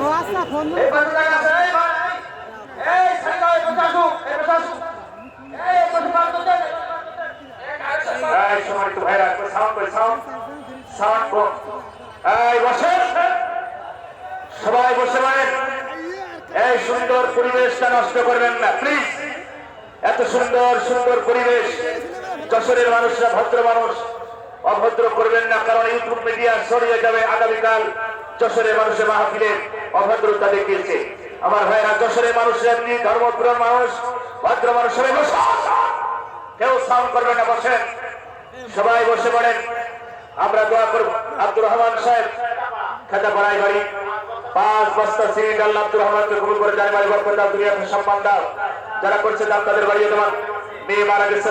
ও আচ্ছা ফোন সম্মানিত ভাইরা সবাই বসে পড়েন। এই সুন্দর পরিবেশটা নষ্ট করবেন না প্লিজ। এত সুন্দর সুন্দর পরিবেশ, যশোরের মানুষরা ভদ্র মানুষ, অভদ্র করবেন না, কারণ ইউটিউব মিডিয়া ছড়িয়ে যাবে আগামীকাল যশোরের মানুষের মাহফিলের অভদ্রতা দেখিয়েছে। আমার ভাইরা, যশোরের মানুষরা এমনি ধর্মপ্রিয় মানুষ, ভদ্র মানুষ, সবাই বসে, কেউ সাউন্ড করবেন না, বসেন, সবাই বসে পড়েন। আমরা দোয়া করব। আব্দুর রহমান সাহেব, খাতা পাড়াই বাড়ি, 5 বস্তা সিমেন্ট আল্লাহ আব্দুর রহমানকে কবুল করে জানে বাড়ি বরকত দাও, দুনিয়াতে সম্মান দাও। যারা করছে দাও তাদের বাড়িয়ে তোমার মেয়ে মারা গেছে।